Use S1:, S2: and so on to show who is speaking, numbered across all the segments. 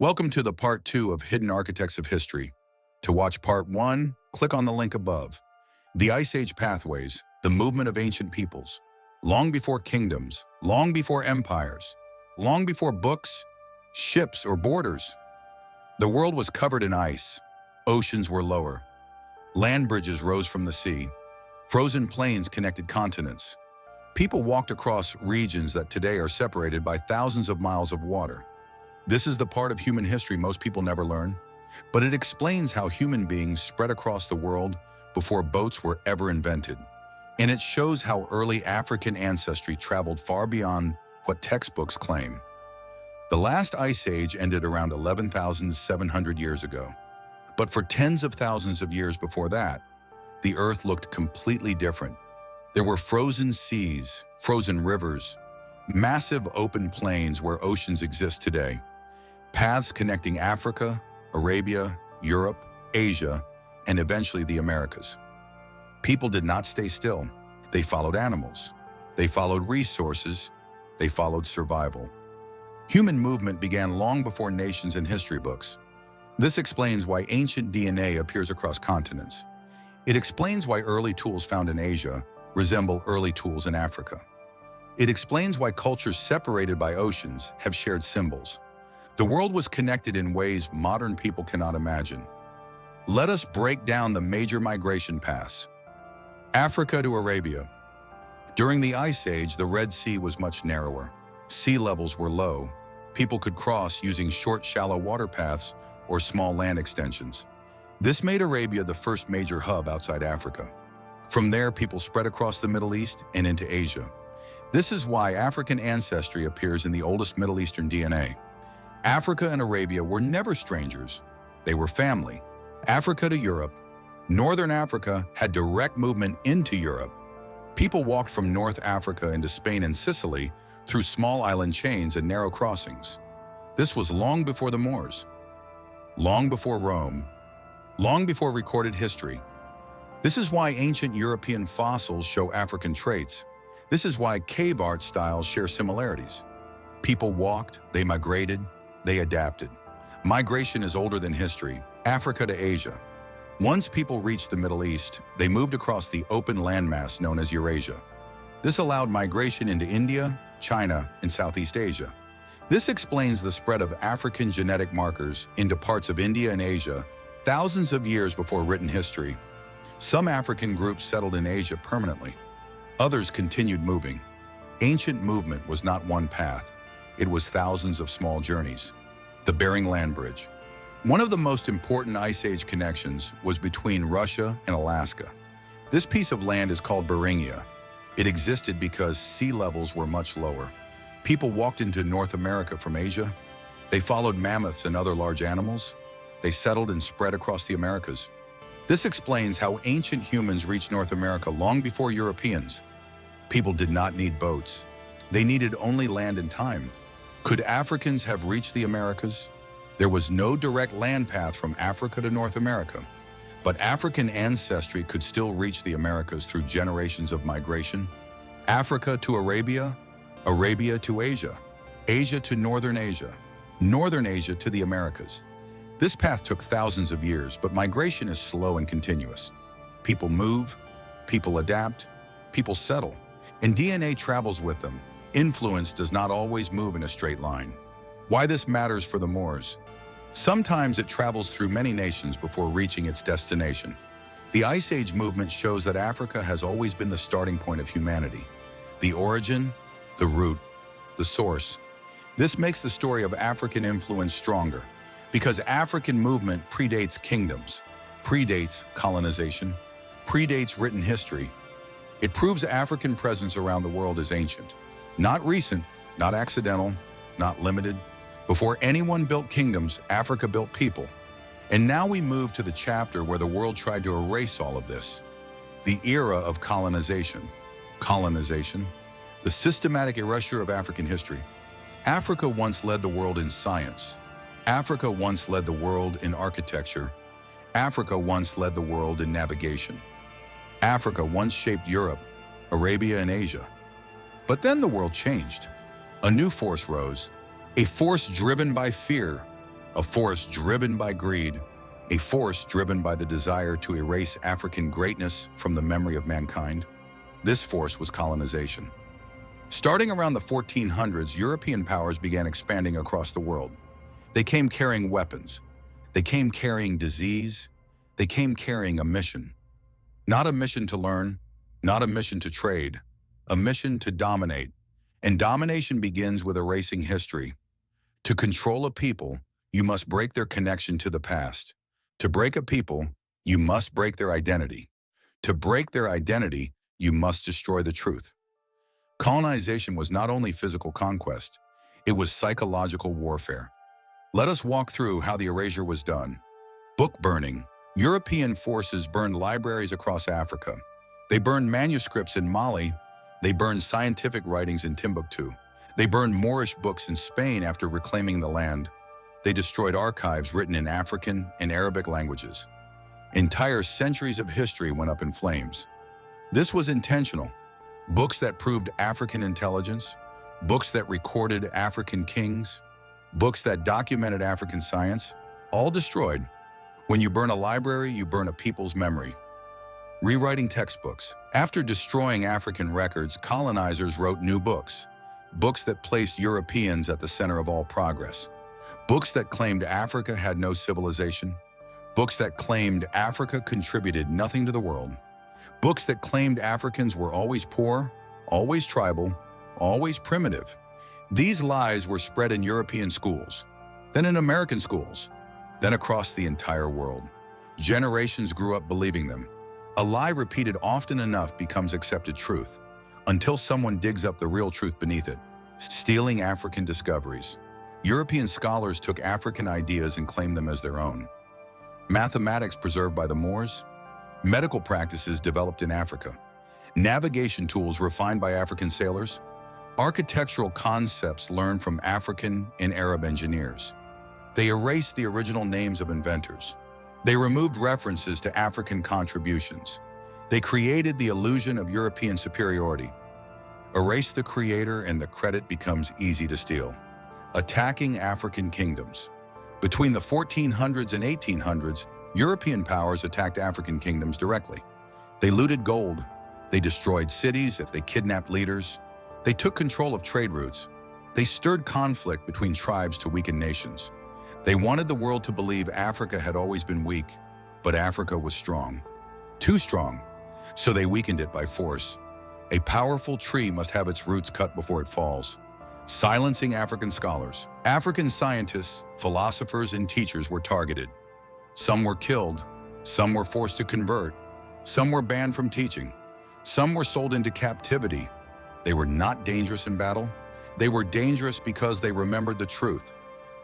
S1: Welcome to the part 2 of Hidden Architects of History. To watch part 1, click on the link above. The Ice Age Pathways, the movement of ancient peoples. Long before kingdoms, long before empires, long before books, ships, or borders. The world was covered in ice. Oceans were lower. Land bridges rose from the sea. Frozen plains connected continents. People walked across regions that today are separated by thousands of miles of water. This is the part of human history most people never learn, but it explains how human beings spread across the world before boats were ever invented. And it shows how early African ancestry traveled far beyond what textbooks claim. The last ice age ended around 11,700 years ago. But for tens of thousands of years before that, the Earth looked completely different. There were frozen seas, frozen rivers, massive open plains where oceans exist today, paths connecting Africa, Arabia, Europe, Asia, and eventually the Americas. People did not stay still. They followed animals. They followed resources. They followed survival. Human movement began long before nations and history books. This explains why ancient DNA appears across continents. It explains why early tools found in Asia resemble early tools in Africa. It explains why cultures separated by oceans have shared symbols. The world was connected in ways modern people cannot imagine. Let us break down the major migration paths. Africa to Arabia. During the Ice Age, the Red Sea was much narrower. Sea levels were low. People could cross using short, shallow water paths or small land extensions. This made Arabia the first major hub outside Africa. From there, people spread across the Middle East and into Asia. This is why African ancestry appears in the oldest Middle Eastern DNA. Africa and Arabia were never strangers. They were family. Africa to Europe. Northern Africa had direct movement into Europe. People walked from North Africa into Spain and Sicily through small island chains and narrow crossings. This was long before the Moors, long before Rome, long before recorded history. This is why ancient European fossils show African traits. This is why cave art styles share similarities. People walked, they migrated, they adapted. Migration is older than history. Africa to Asia. Once people reached the Middle East, they moved across the open landmass known as Eurasia. This allowed migration into India, China, and Southeast Asia. This explains the spread of African genetic markers into parts of India and Asia thousands of years before written history. Some African groups settled in Asia permanently. Others continued moving. Ancient movement was not one path. It was thousands of small journeys. The Bering Land Bridge. One of the most important Ice Age connections was between Russia and Alaska. This piece of land is called Beringia. It existed because sea levels were much lower. People walked into North America from Asia. They followed mammoths and other large animals. They settled and spread across the Americas. This explains how ancient humans reached North America long before Europeans. People did not need boats. They needed only land and time. Could Africans have reached the Americas? There was no direct land path from Africa to North America, but African ancestry could still reach the Americas through generations of migration. Africa to Arabia, Arabia to Asia, Asia to Northern Asia, Northern Asia to the Americas. This path took thousands of years, but migration is slow and continuous. People move, people adapt, people settle, and DNA travels with them. Influence does not always move in a straight line. Why this matters for the Moors? Sometimes it travels through many nations before reaching its destination. The Ice Age movement shows that Africa has always been the starting point of humanity. The origin, the root, the source. This makes the story of African influence stronger, because African movement predates kingdoms, predates colonization, predates written history. It proves African presence around the world is ancient. Not recent, not accidental, not limited. Before anyone built kingdoms, Africa built people. And now we move to the chapter where the world tried to erase all of this. The era of colonization. Colonization, the systematic erasure of African history. Africa once led the world in science. Africa once led the world in architecture. Africa once led the world in navigation. Africa once shaped Europe, Arabia, and Asia. But then the world changed. A new force rose, a force driven by fear, a force driven by greed, a force driven by the desire to erase African greatness from the memory of mankind. This force was colonization. Starting around the 1400s, European powers began expanding across the world. They came carrying weapons. They came carrying disease. They came carrying a mission. Not a mission to learn, not a mission to trade, a mission to dominate. And domination begins with erasing history. To control a people, you must break their connection to the past. To break a people, you must break their identity. To break their identity, you must destroy the truth. Colonization was not only physical conquest, it was psychological warfare. Let us walk through how the erasure was done. Book burning. European forces burned libraries across Africa. They burned manuscripts in Mali. They burned scientific writings in Timbuktu. They burned Moorish books in Spain after reclaiming the land. They destroyed archives written in African and Arabic languages. Entire centuries of history went up in flames. This was intentional. Books that proved African intelligence, books that recorded African kings, books that documented African science, all destroyed. When you burn a library, you burn a people's memory. Rewriting textbooks. After destroying African records, colonizers wrote new books. Books that placed Europeans at the center of all progress. Books that claimed Africa had no civilization. Books that claimed Africa contributed nothing to the world. Books that claimed Africans were always poor, always tribal, always primitive. These lies were spread in European schools, then in American schools, then across the entire world. Generations grew up believing them. A lie repeated often enough becomes accepted truth, until someone digs up the real truth beneath it. Stealing African discoveries. European scholars took African ideas and claimed them as their own. Mathematics preserved by the Moors. Medical practices developed in Africa. Navigation tools refined by African sailors. Architectural concepts learned from African and Arab engineers. They erased the original names of inventors. They removed references to African contributions. They created the illusion of European superiority. Erase the creator and the credit becomes easy to steal. Attacking African kingdoms. Between the 1400s and 1800s, European powers attacked African kingdoms directly. They looted gold. They destroyed cities. They kidnapped leaders. They took control of trade routes. They stirred conflict between tribes to weaken nations. They wanted the world to believe Africa had always been weak, but Africa was strong. Too strong. So they weakened it by force. A powerful tree must have its roots cut before it falls. Silencing African scholars. African scientists, philosophers, and teachers were targeted. Some were killed. Some were forced to convert. Some were banned from teaching. Some were sold into captivity. They were not dangerous in battle. They were dangerous because they remembered the truth.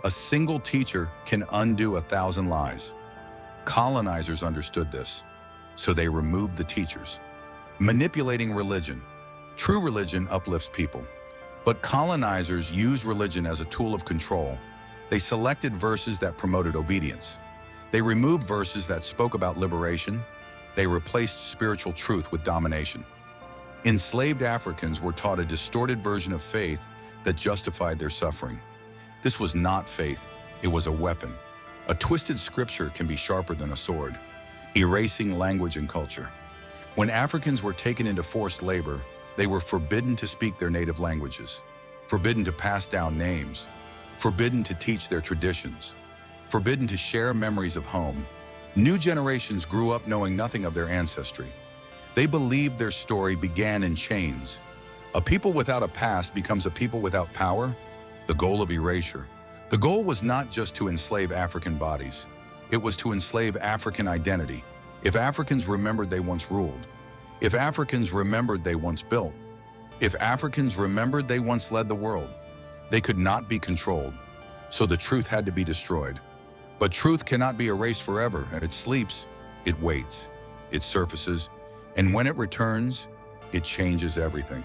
S1: A single teacher can undo 1,000 lies. Colonizers understood this, so they removed the teachers. Manipulating religion. True religion uplifts people, but colonizers used religion as a tool of control. They selected verses that promoted obedience. They removed verses that spoke about liberation. They replaced spiritual truth with domination. Enslaved Africans were taught a distorted version of faith that justified their suffering. This was not faith, it was a weapon. A twisted scripture can be sharper than a sword, erasing language and culture. When Africans were taken into forced labor, they were forbidden to speak their native languages, forbidden to pass down names, forbidden to teach their traditions, forbidden to share memories of home. New generations grew up knowing nothing of their ancestry. They believed their story began in chains. A people without a past becomes a people without power. The goal of erasure. The goal was not just to enslave African bodies. It was to enslave African identity. If Africans remembered they once ruled, if Africans remembered they once built, if Africans remembered they once led the world, they could not be controlled. So the truth had to be destroyed. But truth cannot be erased forever, and it sleeps, it waits, it surfaces, and when it returns, it changes everything.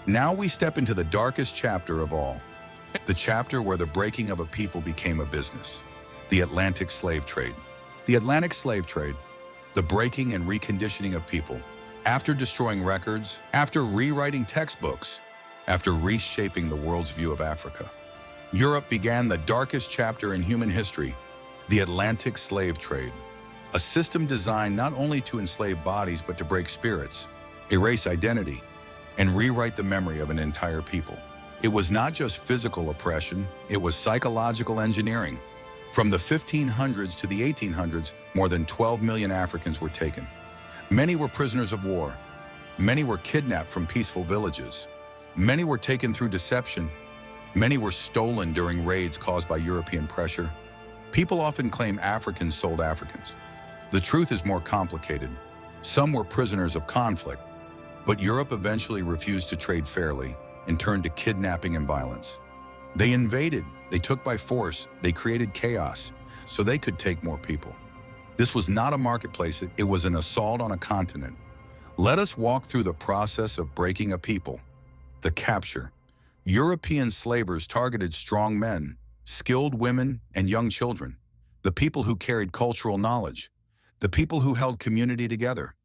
S1: Now we step into the darkest chapter of all, the chapter where the breaking of a people became a business, the Atlantic slave trade. The Atlantic slave trade, the breaking and reconditioning of people, after destroying records, after rewriting textbooks, after reshaping the world's view of Africa. Europe began the darkest chapter in human history, the Atlantic slave trade. A system designed not only to enslave bodies but to break spirits, erase identity, and rewrite the memory of an entire people. It was not just physical oppression, it was psychological engineering. From the 1500s to the 1800s, more than 12 million Africans were taken. Many were prisoners of war. Many were kidnapped from peaceful villages. Many were taken through deception. Many were stolen during raids caused by European pressure. People often claim Africans sold Africans. The truth is more complicated. Some were prisoners of conflict, but Europe eventually refused to trade fairly and turned to kidnapping and violence. They invaded, they took by force, they created chaos so they could take more people. This was not a marketplace, it was an assault on a continent. Let us walk through the process of breaking a people. The capture. European slavers targeted strong men, skilled women, and young children, the people who carried cultural knowledge, the people who held community together.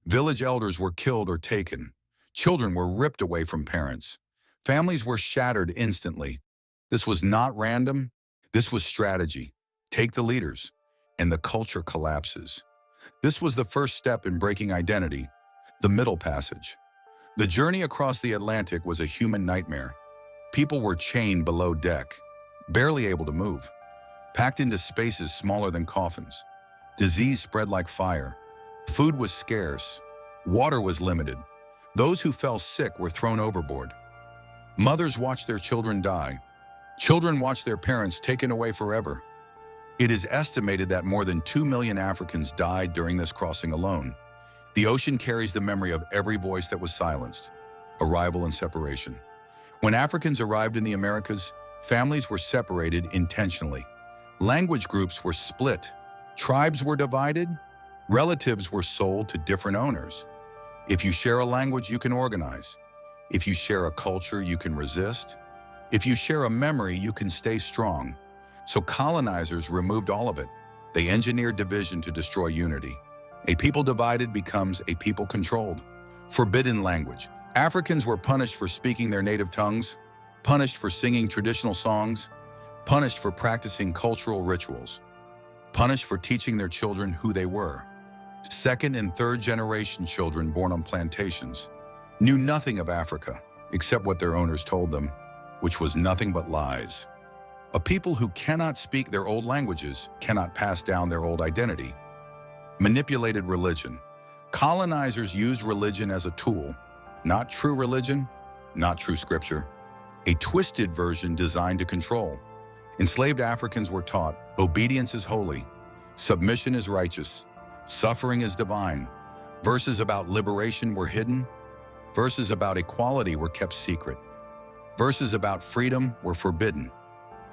S1: Village elders were killed or taken. Children were ripped away from parents. Families were shattered instantly. This was not random. This was strategy. Take the leaders, and the culture collapses. This was the first step in breaking identity, the Middle Passage. The journey across the Atlantic was a human nightmare. People were chained below deck, barely able to move, packed into spaces smaller than coffins. Disease spread like fire. Food was scarce. Water was limited. Those who fell sick were thrown overboard. Mothers watched their children die. Children watched their parents taken away forever. It is estimated that more than 2 million Africans died during this crossing alone. The ocean carries the memory of every voice that was silenced. Arrival and separation. When Africans arrived in the Americas, families were separated intentionally. Language groups were split. Tribes were divided. Relatives were sold to different owners. If you share a language, you can organize. If you share a culture, you can resist. If you share a memory, you can stay strong. So colonizers removed all of it. They engineered division to destroy unity. A people divided becomes a people controlled. Forbidden language. Africans were punished for speaking their native tongues, punished for singing traditional songs, punished for practicing cultural rituals, punished for teaching their children who they were. Second and third generation children born on plantations knew nothing of Africa except what their owners told them, which was nothing but lies. A people who cannot speak their old languages cannot pass down their old identity. Manipulated religion. Colonizers used religion as a tool, not true religion, not true scripture, a twisted version designed to control. Enslaved Africans were taught, obedience is holy, submission is righteous, suffering is divine. Verses about liberation were hidden. Verses about equality were kept secret. Verses about freedom were forbidden.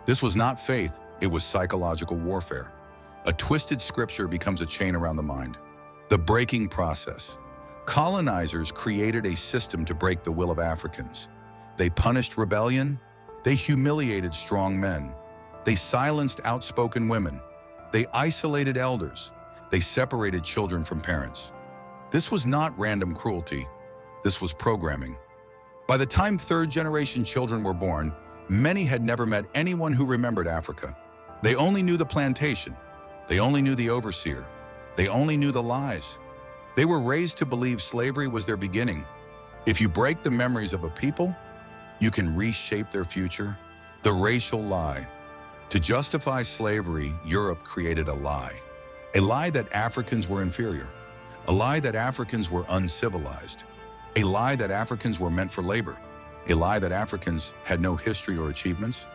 S1: This was not faith, it was psychological warfare. A twisted scripture becomes a chain around the mind. The breaking process. Colonizers created a system to break the will of Africans. They punished rebellion. They humiliated strong men. They silenced outspoken women. They isolated elders. They separated children from parents. This was not random cruelty. This was programming. By the time third-generation children were born, many had never met anyone who remembered Africa. They only knew the plantation. They only knew the overseer. They only knew the lies. They were raised to believe slavery was their beginning. If you break the memories of a people, you can reshape their future. The racial lie. To justify slavery, Europe created a lie that Africans were inferior, a lie that Africans were uncivilized, a lie that Africans were meant for labor, a lie that Africans had no history or achievements.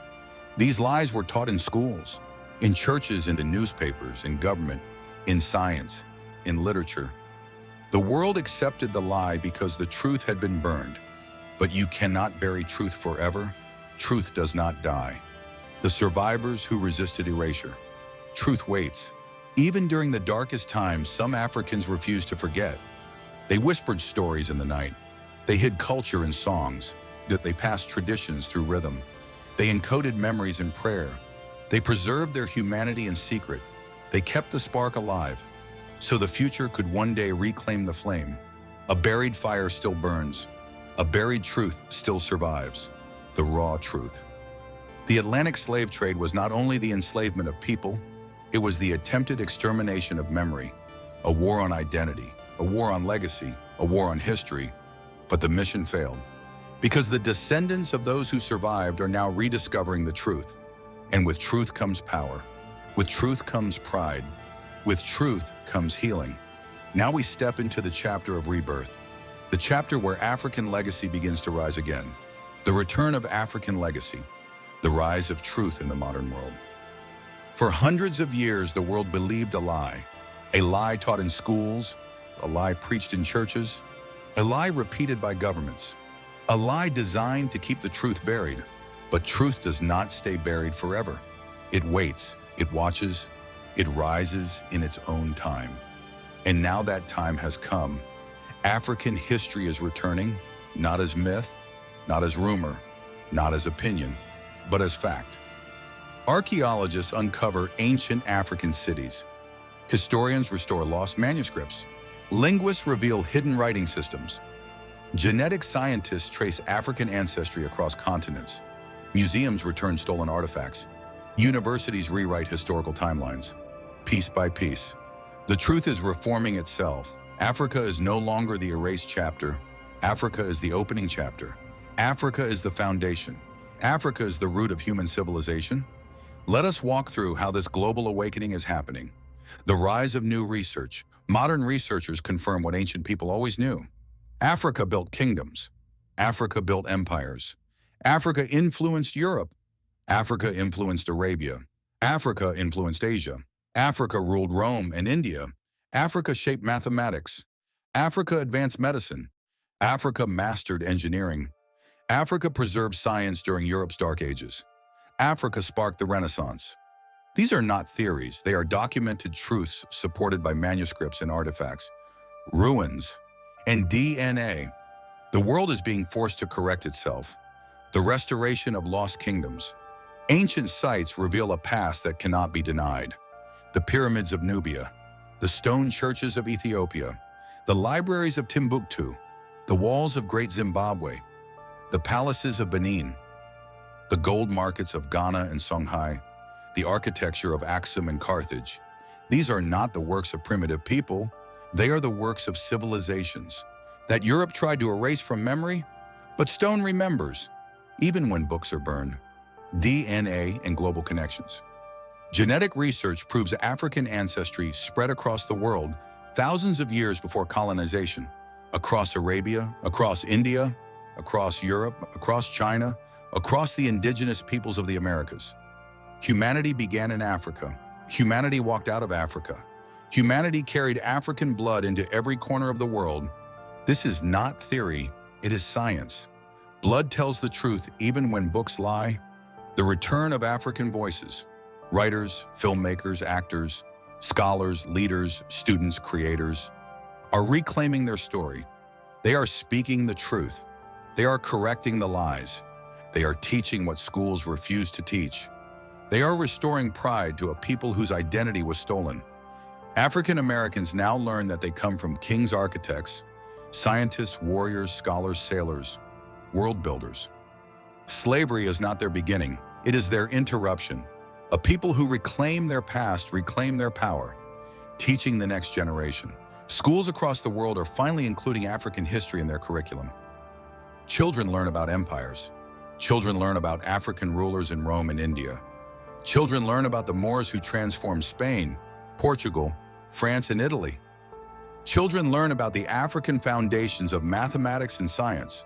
S1: These lies were taught in schools, in churches, and in newspapers, in government, in science, in literature. The world accepted the lie because the truth had been burned. But you cannot bury truth forever. Truth does not die. The survivors who resisted erasure. Truth waits. Even during the darkest times, some Africans refused to forget. They whispered stories in the night. They hid culture in songs. They passed traditions through rhythm. They encoded memories in prayer. They preserved their humanity in secret. They kept the spark alive, so the future could one day reclaim the flame. A buried fire still burns. A buried truth still survives. The raw truth. The Atlantic slave trade was not only the enslavement of people, it was the attempted extermination of memory, a war on identity, a war on legacy, a war on history, but the mission failed. Because the descendants of those who survived are now rediscovering the truth. And with truth comes power. With truth comes pride. With truth comes healing. Now we step into the chapter of rebirth, the chapter where African legacy begins to rise again. The return of African legacy, the rise of truth in the modern world. For hundreds of years, the world believed a lie taught in schools, a lie preached in churches, a lie repeated by governments, a lie designed to keep the truth buried. But truth does not stay buried forever. It waits, it watches, it rises in its own time. And now that time has come. African history is returning, not as myth, not as rumor, not as opinion, but as fact. Archaeologists uncover ancient African cities. Historians restore lost manuscripts. Linguists reveal hidden writing systems. Genetic scientists trace African ancestry across continents. Museums return stolen artifacts. Universities rewrite historical timelines. Piece by piece, the truth is reforming itself. Africa is no longer the erased chapter. Africa is the opening chapter. Africa is the foundation. Africa is the root of human civilization. Let us walk through how this global awakening is happening. The rise of new research. Modern researchers confirm what ancient people always knew. Africa built kingdoms. Africa built empires. Africa influenced Europe. Africa influenced Arabia. Africa influenced Asia. Africa ruled Rome and India. Africa shaped mathematics. Africa advanced medicine. Africa mastered engineering. Africa preserved science during Europe's dark ages. Africa sparked the Renaissance. These are not theories, they are documented truths supported by manuscripts and artifacts, ruins, and DNA. The world is being forced to correct itself. The restoration of lost kingdoms. Ancient sites reveal a past that cannot be denied. The pyramids of Nubia, the stone churches of Ethiopia, the libraries of Timbuktu, the walls of Great Zimbabwe, the palaces of Benin, the gold markets of Ghana and Songhai, the architecture of Axum and Carthage. These are not the works of primitive people, they are the works of civilizations that Europe tried to erase from memory, but stone remembers, even when books are burned. DNA and global connections. Genetic research proves African ancestry spread across the world thousands of years before colonization, across Arabia, across India, across Europe, across China, across the indigenous peoples of the Americas. Humanity began in Africa. Humanity walked out of Africa. Humanity carried African blood into every corner of the world. This is not theory, it is science. Blood tells the truth even when books lie. The return of African voices. Writers, filmmakers, actors, scholars, leaders, students, creators are reclaiming their story. They are speaking the truth. They are correcting the lies. They are teaching what schools refuse to teach. They are restoring pride to a people whose identity was stolen. African Americans now learn that they come from kings, architects, scientists, warriors, scholars, sailors, world builders. Slavery is not their beginning, it is their interruption. A people who reclaim their past reclaim their power, teaching the next generation. Schools across the world are finally including African history in their curriculum. Children learn about empires. Children learn about African rulers in Rome and India. Children learn about the Moors who transformed Spain, Portugal, France, and Italy. Children learn about the African foundations of mathematics and science.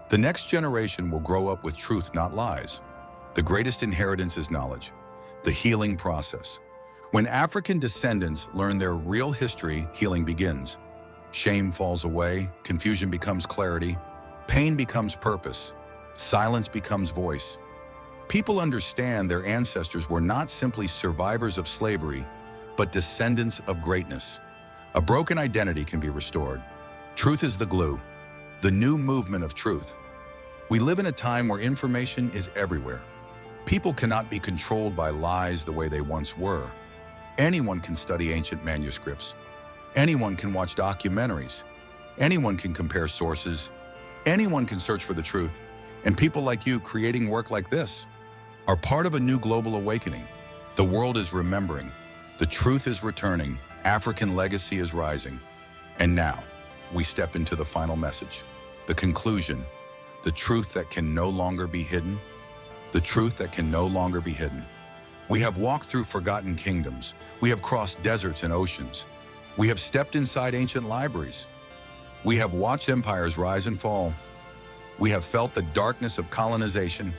S1: The next generation will grow up with truth, not lies. The greatest inheritance is knowledge, the healing process. When African descendants learn their real history, healing begins. Shame falls away, confusion becomes clarity, pain becomes purpose, silence becomes voice. People understand their ancestors were not simply survivors of slavery, but descendants of greatness. A broken identity can be restored. Truth is the glue, the new movement of truth. We live in a time where information is everywhere. People cannot be controlled by lies the way they once were. Anyone can study ancient manuscripts. Anyone can watch documentaries. Anyone can compare sources. Anyone can search for the truth. And people like you creating work like this are part of a new global awakening. The world is remembering. The truth is returning. African legacy is rising. And now, we step into the final message. The conclusion. The truth that can no longer be hidden. The truth that can no longer be hidden. We have walked through forgotten kingdoms. We have crossed deserts and oceans. We have stepped inside ancient libraries. We have watched empires rise and fall. We have felt the darkness of colonization.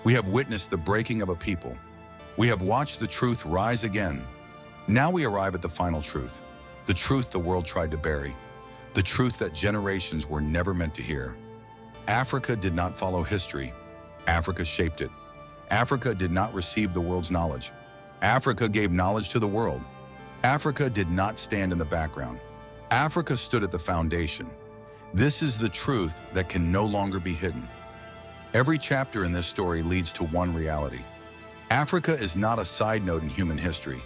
S1: We have witnessed the breaking of a people. We have watched the truth rise again. Now we arrive at the final truth. The truth the world tried to bury. The truth that generations were never meant to hear. Africa did not follow history. Africa shaped it. Africa did not receive the world's knowledge. Africa gave knowledge to the world. Africa did not stand in the background. Africa stood at the foundation. This is the truth that can no longer be hidden. Every chapter in this story leads to one reality. Africa is not a side note in human history.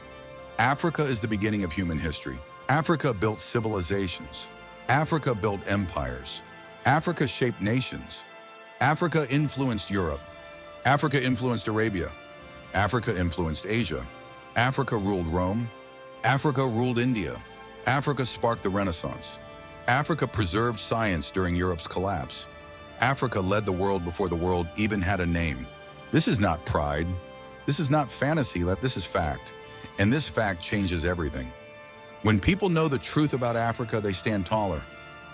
S1: Africa is the beginning of human history. Africa built civilizations. Africa built empires. Africa shaped nations. Africa influenced Europe. Africa influenced Arabia. Africa influenced Asia. Africa ruled Rome. Africa ruled India. Africa sparked the Renaissance. Africa preserved science during Europe's collapse. Africa led the world before the world even had a name. This is not pride. This is not fantasy. This is fact. And this fact changes everything. When people know the truth about Africa, they stand taller.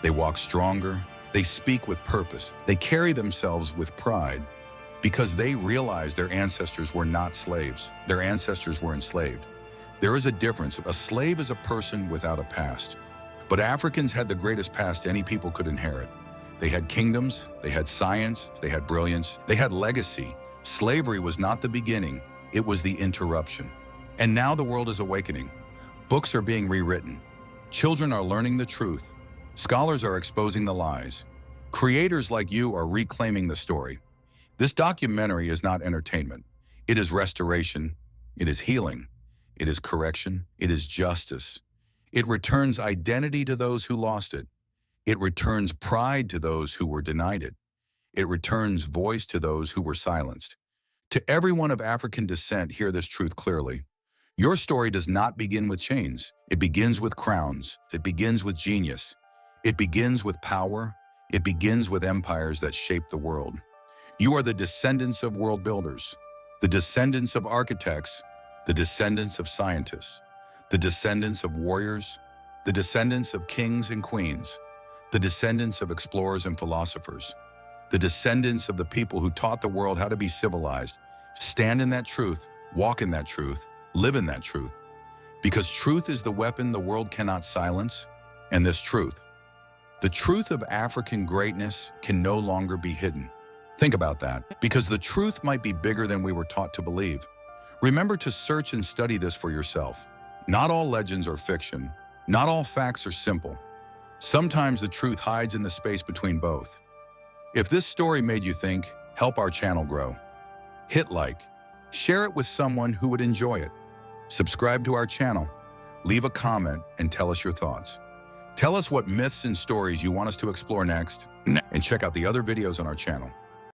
S1: They walk stronger. They speak with purpose. They carry themselves with pride because they realize their ancestors were not slaves. Their ancestors were enslaved. There is a difference. A slave is a person without a past. But Africans had the greatest past any people could inherit. They had kingdoms, they had science, they had brilliance, they had legacy. Slavery was not the beginning, it was the interruption. And now the world is awakening. Books are being rewritten. Children are learning the truth. Scholars are exposing the lies. Creators like you are reclaiming the story. This documentary is not entertainment. It is restoration. It is healing. It is correction. It is justice. It returns identity to those who lost it. It returns pride to those who were denied it. It returns voice to those who were silenced. To everyone of African descent, hear this truth clearly. Your story does not begin with chains. It begins with crowns. It begins with genius. It begins with power. It begins with empires that shape the world. You are the descendants of world builders, the descendants of architects, the descendants of scientists, the descendants of warriors, the descendants of kings and queens, the descendants of explorers and philosophers, the descendants of the people who taught the world how to be civilized. Stand in that truth, walk in that truth, live in that truth. Because truth is the weapon the world cannot silence, and this truth, the truth of African greatness, can no longer be hidden. Think about that, because the truth might be bigger than we were taught to believe. Remember to search and study this for yourself. Not all legends are fiction. Not all facts are simple. Sometimes the truth hides in the space between both. If this story made you think, help our channel grow. Hit like, share it with someone who would enjoy it. Subscribe to our channel, leave a comment, and tell us your thoughts. Tell us what myths and stories you want us to explore next, and check out the other videos on our channel.